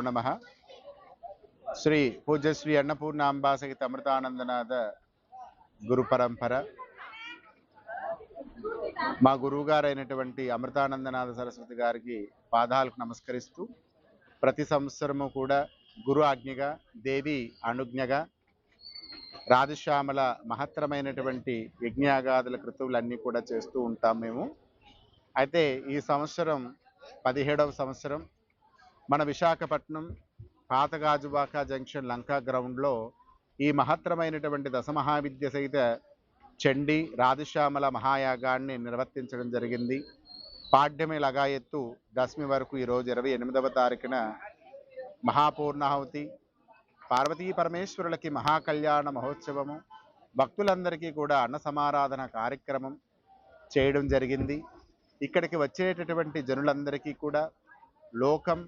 నమః. శ్రీ పూజ్య శ్రీ అన్నపూర్ణాంబా సహిత అమృతానందనాథ గురు పరంపర మా గురువుగారైనటువంటి అమృతానందనాథ సరస్వతి గారికి పాదాలకు నమస్కరిస్తూ ప్రతి సంవత్సరము కూడా గురు ఆజ్ఞగా దేవి అనుజ్ఞగా రాజశ్యామల మహత్తరమైనటువంటి యజ్ఞయాగాదుల కృతువులన్నీ కూడా చేస్తూ ఉంటాం మేము. అయితే ఈ సంవత్సరం 17వ సంవత్సరం మన విశాఖపట్నం పాతగాజువాక జంక్షన్ లంకా గ్రౌండ్లో ఈ మహత్తరమైనటువంటి దశమహావిద్య సహిత చండీ రాజశ్యామల మహాయాగాన్ని నిర్వర్తించడం జరిగింది. పాడ్యమి లగాయత్తు దశమి వరకు ఈరోజు 28వ తారీఖున మహాపూర్ణాహుతి, పార్వతీ పరమేశ్వరులకి మహాకళ్యాణ మహోత్సవము, భక్తులందరికీ కూడా అన్న సమారాధన కార్యక్రమం చేయడం జరిగింది. ఇక్కడికి వచ్చేటటువంటి జనులందరికీ కూడా లోకం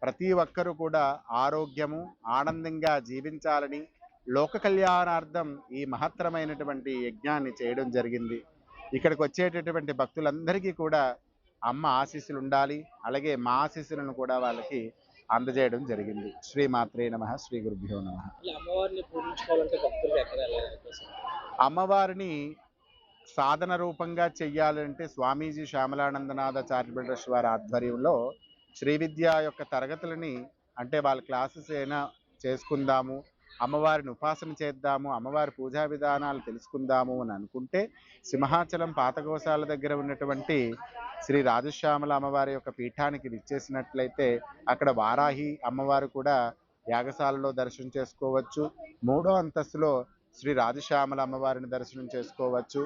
ప్రతి ఒక్కరూ కూడా ఆరోగ్యము ఆనందంగా జీవించాలని లోక కళ్యాణార్థం ఈ మహత్తరమైనటువంటి యజ్ఞాన్ని చేయడం జరిగింది. ఇక్కడికి వచ్చేటటువంటి భక్తులందరికీ కూడా అమ్మ ఆశీస్సులు ఉండాలి, అలాగే మా ఆశీస్సులను కూడా వాళ్ళకి అందజేయడం జరిగింది. శ్రీమాత్రే నమః. శ్రీ గురుభ్యో నమః. అమ్మవారిని సాధన రూపంగా చెయ్యాలంటే స్వామీజీ శ్యామలానందనాథ చారిటబుల్ ట్రస్ట్ వారి ఆధ్వర్యంలో శ్రీ విద్య యొక్క తరగతులని అంటే వాళ్ళ క్లాసెస్ అయినా చేసుకుందాము, అమ్మవారిని ఉపాసన చేద్దాము, అమ్మవారి పూజా విధానాలు తెలుసుకుందాము అని అనుకుంటే సింహాచలం పాతగోశాల దగ్గర ఉన్నటువంటి శ్రీ రాజశ్యామల అమ్మవారి యొక్క పీఠానికి విచ్చేసినట్లయితే అక్కడ వారాహి అమ్మవారు కూడా యాగశాలలో దర్శనం చేసుకోవచ్చు. 3వ అంతస్తులో శ్రీ రాజశ్యామల అమ్మవారిని దర్శనం చేసుకోవచ్చు.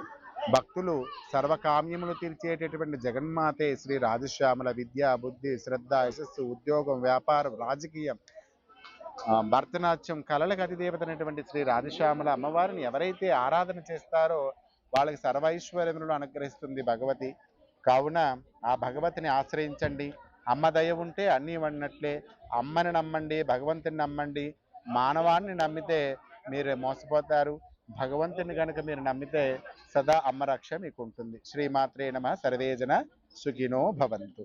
భక్తులు సర్వకామ్యములు తీర్చేటటువంటి జగన్మాతే శ్రీ రాజశ్యామల విద్య బుద్ధి శ్రద్ధ యశస్సు ఉద్యోగం వ్యాపారం రాజకీయం భరతనాట్యం కళలకు అధిదేవత అయినటువంటి శ్రీ రాజశ్యామల అమ్మవారిని ఎవరైతే ఆరాధన చేస్తారో వాళ్ళకి సర్వైశ్వర్యములను అనుగ్రహిస్తుంది భగవతి. కావున ఆ భగవతిని ఆశ్రయించండి. అమ్మ దయ ఉంటే అన్నీ ఉన్నట్లే. అమ్మని నమ్మండి, భగవంతుని నమ్మండి. మానవాన్ని నమ్మితే మీరు మోసపోతారు, భగవంతుని కనుక మీరు నమ్మితే సదా అమ్మ రక్ష మీకు ఉంటుంది. శ్రీమాత్రే నమః. సర్వేజన సుఖినో భవంతు.